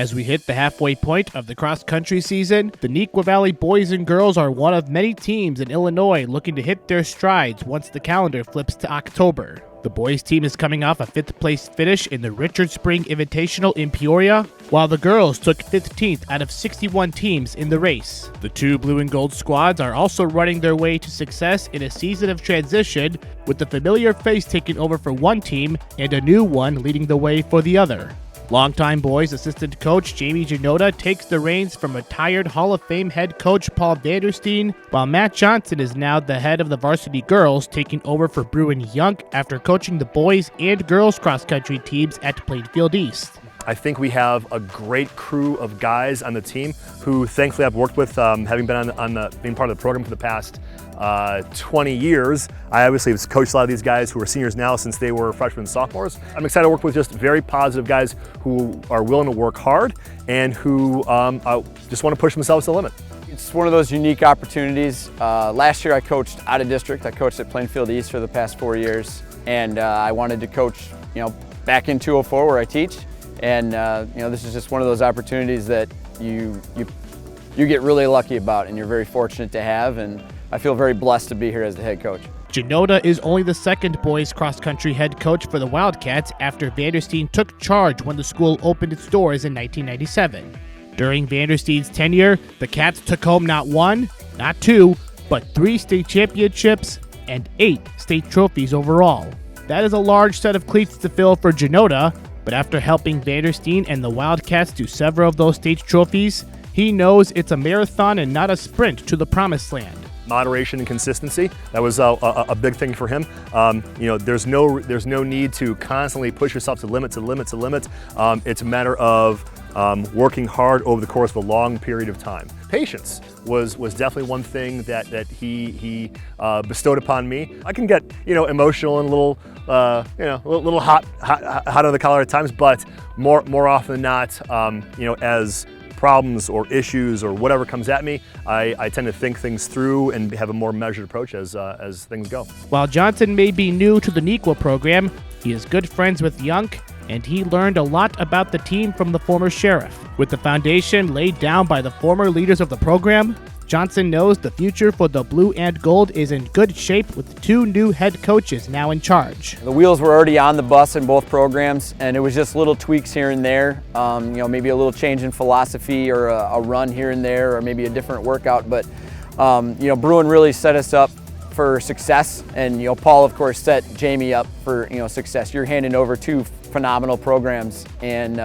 As we hit the halfway point of the cross-country season, the Neuqua Valley boys and girls are one of many teams in Illinois looking to hit their strides once the calendar flips to October. The boys team is coming off a 5th-place finish in the Richard Spring Invitational in Peoria, while the girls took 15th out of 61 teams in the race. The two blue and gold squads are also running their way to success in a season of transition, with the familiar face taking over for one team and a new one leading the way for the other. Longtime boys assistant coach Jamie Janota takes the reins from retired Hall of Fame head coach Paul Vandersteen, while Matt Johnson is now the head of the varsity girls, taking over for Bruin Young after coaching the boys and girls cross-country teams at Plainfield East. I think we have a great crew of guys on the team who thankfully I've worked with, having been being part of the program for the past 20 years. I obviously have coached a lot of these guys who are seniors now since they were freshmen and sophomores. I'm excited to work with just very positive guys who are willing to work hard and who just want to push themselves to the limit. It's one of those unique opportunities. Last year I coached out of district. I coached at Plainfield East for the past 4 years, and I wanted to coach, back in 204 where I teach. And this is just one of those opportunities that you get really lucky about, and you're very fortunate to have. And I feel very blessed to be here as the head coach. Janota is only the second boys cross-country head coach for the Wildcats after Vandersteen took charge when the school opened its doors in 1997. During Vandersteen's tenure, the Cats took home not one, not two, but 3 state championships and 8 state trophies overall. That is a large set of cleats to fill for Janota, but after helping Vandersteen and the Wildcats to several of those state trophies, he knows it's a marathon and not a sprint to the promised land. Moderation and consistency, that was a big thing for him. There's no need to constantly push yourself to limits. It's a matter of working hard over the course of a long period of time. Patience was definitely one thing that he bestowed upon me. I can get emotional and a little hot on the collar at times, but more often than not, as problems or issues or whatever comes at me, I tend to think things through and have a more measured approach as things go. While Johnson may be new to the Neuqua program, he is good friends with Young, and he learned a lot about the team from the former sheriff. With the foundation laid down by the former leaders of the program, Johnson knows the future for the blue and gold is in good shape with 2 new head coaches now in charge. The wheels were already on the bus in both programs, and it was just little tweaks here and there. Maybe a little change in philosophy or a run here and there, or maybe a different workout. But Bruin really set us up for success, and Paul of course set Jamie up for success. You're handing over 2 phenomenal programs, and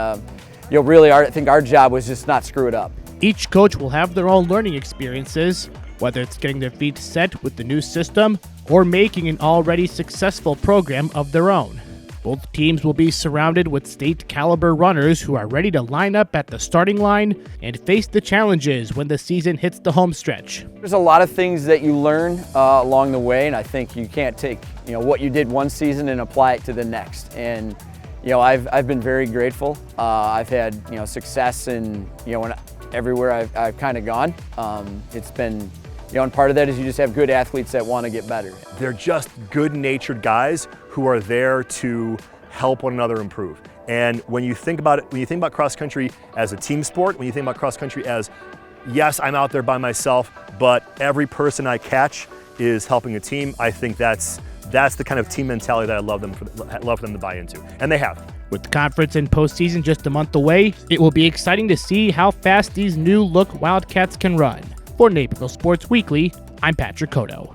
really I think our job was just not screw it up. Each coach will have their own learning experiences, whether it's getting their feet set with the new system or making an already successful program of their own. Both teams will be surrounded with state-caliber runners who are ready to line up at the starting line and face the challenges when the season hits the home stretch. There's a lot of things that you learn along the way, and I think you can't take what you did one season and apply it to the next. And I've been very grateful. I've had success in everywhere I've kind of gone. It's been, and part of that is you just have good athletes that want to get better. They're just good-natured guys who are there to help one another improve. And when you think about cross-country as a team sport, when you think about cross-country as, yes, I'm out there by myself, but every person I catch is helping a team, I think that's the kind of team mentality that I love them to buy into, and they have. With the conference and postseason just a month away, it will be exciting to see how fast these new-look Wildcats can run. For Naperville Sports Weekly, I'm Patrick Cotto.